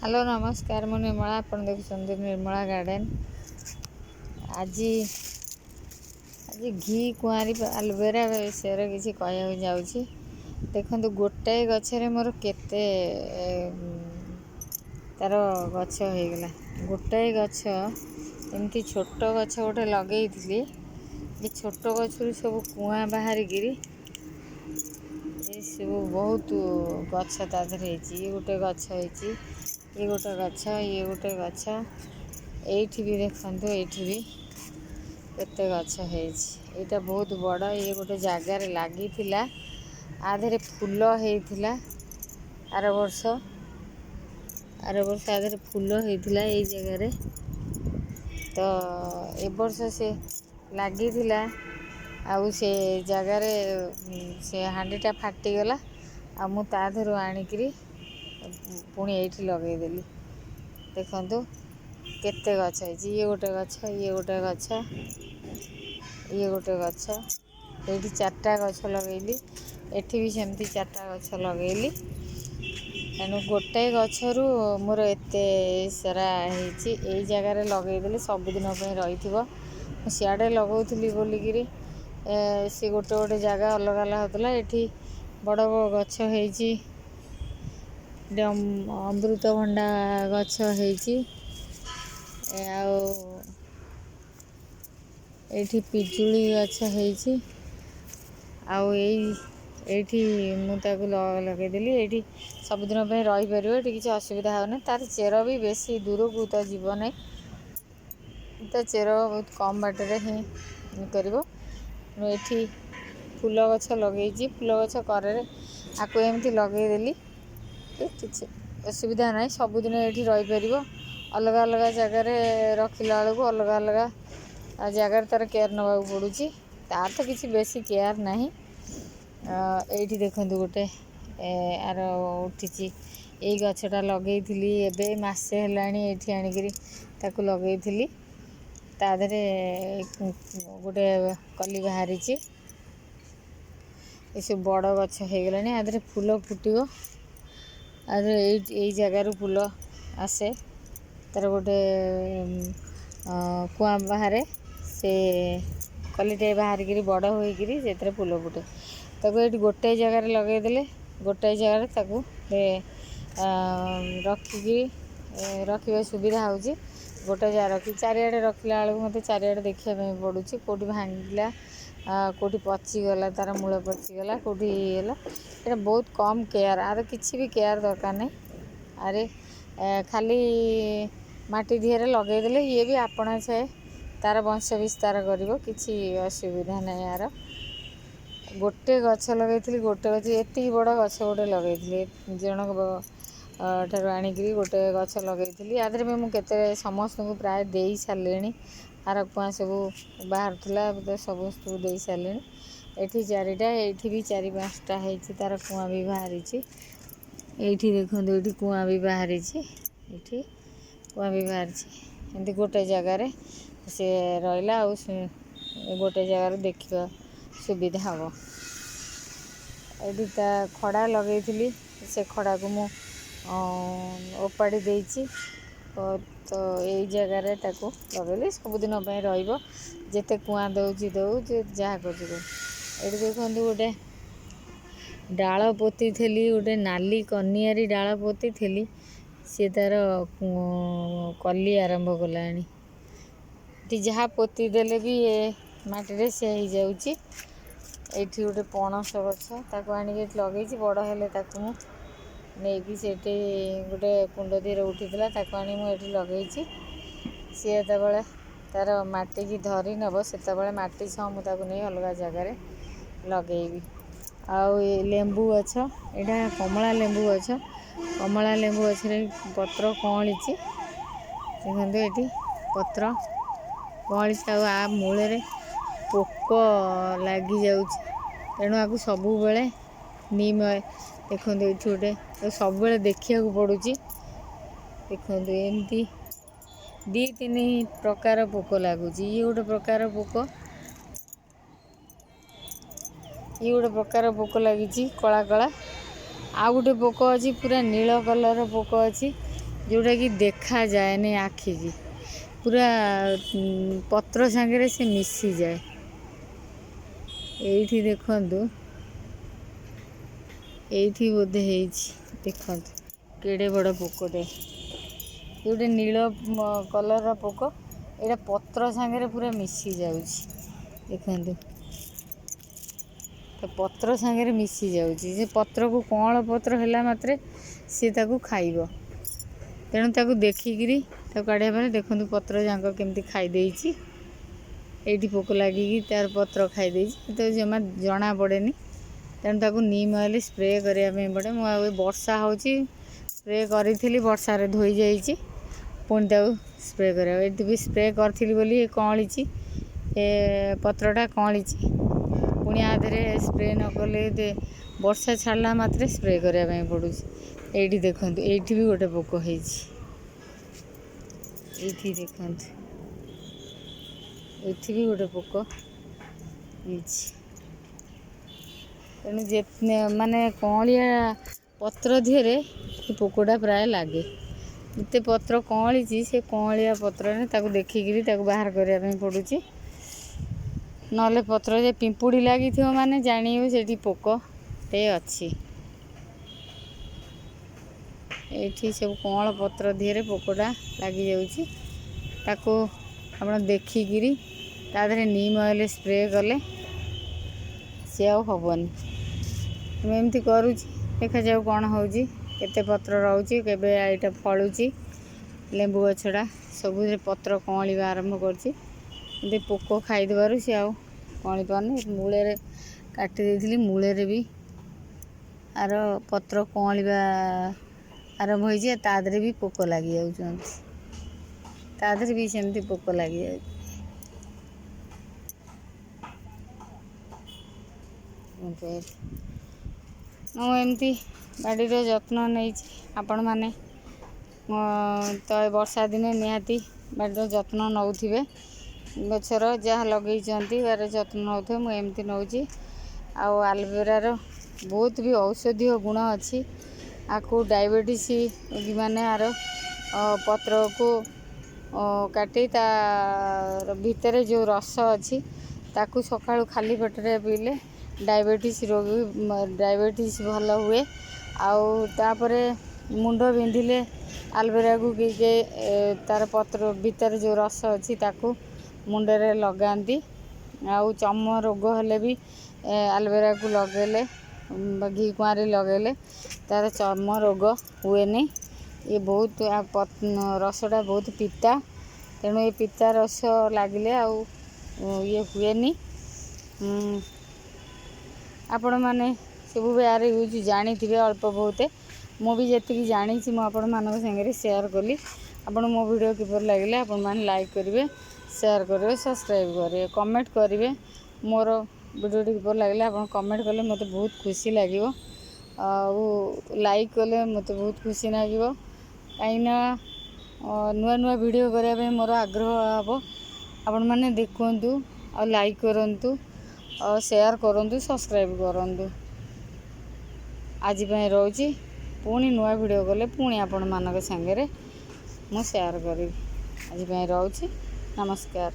Hello नमस्कार मु निर्मला आपण देखुं निर्मला गार्डन। आज आज घी कुआरी एलोवेरा विषय किसी कह जाऊँगी। देखो गोटाए गचरे मोर केते तार गछ हो गला। गोटाए गछ एमती छोट गछ गोटे लगे ये छोट गचर सब कुआ बाहर गिरी सब बहुत गछ तादर ये गोटे गछ होती ये गोटे गछ ये गोटे गछ एठी भी देखो एठी भी केते गछ होता बहुत बड़ ये गोटे जगार लगी आधे फूल होता आर वर्ष आधे फूल होता ये जगार तो ए वर्ष से लगी आउ से जगार से हांडीटा फाटीगला आ मु ता धरू आणिकी पुणी ये लगेदेली। देखु केते गछ ये गोटे गछ ये गोटे गछ ये गोटे गछ ये चार्टा गछ लगेली एठी भी सेमती चार्टा गछ लगेली। तेणु गोटाए गचरू मोर एते सारा होई जगार लगेदेले सबुदिन रही सियाड़े लगौली बोलिकी सी गोटे गोटे जगह अलग अलग होता ये बड़ गछ होती अमृतभंडा गछ होती आठी पिजुली गछ होती आठी मुझे लगेदेली ये सबुदिन रही पार ये किसी असुविधा होना तार चेर भी बेसी दूर को तो जीव ना तो चेर बहुत कम बाटर ही कर ये फूल गछ लगे फूल गछ करे आपको एमती लगेदेली किसी असुविधा ना सबुदिन ये रही पार अलग अलग जगार रखिला बेलू अलग अलग जगार तार केयर नवा पड़ू तार तो किसी बेसी केयर ना ये देखु गोटे आर उठी ये गछटा लगे एवं मसे है आणिक लगे तादे गोटे कली बाहरी ये सब बड़ गछ हो गला आधे फूल फुटो आधे ये जगार फूल आसे तार गोटे कुआ बाहर से कलिटे बाहर बड़ होकर फूल फुटे ताको ये गोटे जगार लगेदेले गोटाए जगार रखिकी रखा सुविधा होची गोटे जगह रखी चारिआडे रखला बेलू मत चारिआडे देखापी पड़ू कौटी भांगला कौटी पचिगला तार मूल पचिगला कौटी ये बहुत कम केयर आर किसी भी केयर दरकार नहीं अरे खाली माटी दिहरे लगेदेले ये भी आपणा छाए तार वंश विस्तार करिवो किसी असुविधा नहीं यार गोटे गछ लगे गोटे गछ एति बड़ गछ गोटे लगे जनक ठार आणिकी गोटे गछ लगे आधे भी मुझे समस्त को प्राय दे सारे आर कुआ सब बाहर था समस्त को दे सारे ये चारिटा ये भी चारि पाँचटा होती तार कुआ भी बाहरी ये देखो ये कुआ भी बाहरी ये कुआ भी बाहरी एमती गोटे जगार से रहा गोटे जगार देखा सुविधा हम ये खड़ा लगे से खड़ा को मु ओपाड़ी देती तो यही जगार लगे सबुदिन रते कुआ दौची दौ जहाँ कर ये देखो गोटे डाल पोती थी गोटे नाली कनियारी डाल पोती थी सी तार कली आरंभ कलानी जहाँ पोती देले भी ये माटी से हो जाऊँगी ये गोटे पणस गछ आनी लगे बड़ हेले नहीं से गोटे कुंड धीरे उठीला आनी मुझे लगे सी जो तार माटी की धरी नब से माटी सह मुझे नहीं अलग जगार लगेबी आउ लेंबू गछ यहाँ कमला लेंबू गछ कमला लेंबू गछ पत्र कँली देखते ये पत्र कँली आ मूल पोक लगी जा तेणु आपको सबु बेले नीम देखो ये गोटे सब देखा पड़ू देखो एमती दी तीन प्रकार पोक लगुच ये गोटे प्रकार पोक ये गोटे प्रकार पोक लगी कला कला आ गोटे पोक अच्छी पूरा नील कलर पोक अच्छी जोटा कि देखा जाए नहीं आखि की पूरा पत्र सांगे से मिसी जाए। एठी देखंतु एठी बोधे देखंतु केड़े बड़ पोकटे गोटे नील कलर पोक एटा पत्र सांगे पूरा मिसी जाउछि। देखंतु तो पत्र सांगे मिसी जाउछि जे पत्र को कौन पत्र हैला मात्रे सी ताकू खाइबो। तेणु ताकू देखिकी काढ़िया पर देखंतु पत्र जाक केमती खाई देइछि। एठी पोक लागिकी तार पत्र खाई देइछि तो जमा जना पड़ेनी। तेणु ताकू नीम ऑयल स्प्रे करिया पे पड़े। मु वर्षा होउछि स्प्रे करी वर्षा रे धोई जाइछि पुणी ताकू स्प्रे करिया। एठी भी स्प्रे करथिली बोली कौलिछि ए पत्रटा कौलिछि पुणी आधे स्प्रे न कले वर्षा छाड़ला मात्रे स्प्रे करिया पे पड़ुछि। एठी देखंतु एठी भी गोटे पोक होइछि। एठी देखंतु एठी भी गोटे पोक होइछि। तेणु जे माने कौलिया पत्र धीरे पोकटा प्राय लगे। जिते पत्र कौलिछि से कौलिया पत्र ने ताकू देखिकी ताकू बाहर करिया पे पड़ुछि। नले पत्र जे पिंपुड़ी लगी थो माने जानियो सेठी पोकटे अछि। एठी सब कौन पत्र धीरे पोकटा लगी जाउछि ताको आपण देखिकी ताधरे नीम ऑयल स्प्रे कले सी आ हबनी। मैं एमती करुँच देखा जाऊ कौन होउछि केते पत्र रोचे केबे आइटा फलुची। लेंबू गछड़ा सब पत्र कौलिबा आरंभ करछि। पोक खाईदेबार सी आउ कौली पारनी। मूले काटी देइथिली मूले भी आर पत्र कौलिबा आरंभ होइछि। तादरे भी पोक लगी जाउछन्ति। तादरे भी सेमती पोक लगी जाउछि। मु एमती बाड़ीर जत्न नहीं आपण मैंने तो वर्षा दिने निहाती बाड़ीर जत्न नौथिबे। गछर जहाँ लगे बार जत्न नौथे मुझे एमती नौची। आलोवेरार बहुत भी औषधीय गुण अच्छी। आपको डायबिटीज माने आर पत्र को काटी तार भितर जो रस अच्छी ताकू सकाळु खाली पेटरे पीले डायबिटीज रोगी डायबिटीज भल हुए। आउे मुंड बिंधिले आलोवेरा को किए तार पत्र भितर जो रस अच्छी ताकू मुंडरे लगाती। आउ चम रोग हेले भी आलोवेरा को लगेले घी कुआरी लगेले तार चर्म रोग हुएनी। ये बहुत रसटा बहुत पिता तेणु ये पिता रस लगिले आउ ये हुएनी। आपण मैंने सब भी यार यूज जानी अल्प बहुत मु भी जी जानी आपण मान सागर सेयार कली। आपण मो वीडियो किपर लगे आपण मैंने लाइक करेंगे सेयार करेंगे सब्सक्राइब करेंगे कमेंट करेंगे। मोर वीडियो किपर लगे आप कमेंट कले मत बहुत खुशी लगे। लाइक कले मत बहुत खुशी लगे कहीं नुआ नुआ वीडियो करने मोर आग्रह हे। आपण मैंने देखु आ लाइक करूँ और शेयर करूँ सब्सक्राइब करूँ। आज रोची पुणी नुआ वीडियो कले पुणी आपण मान सागरे मु शेयर करी। आज रोची नमस्कार।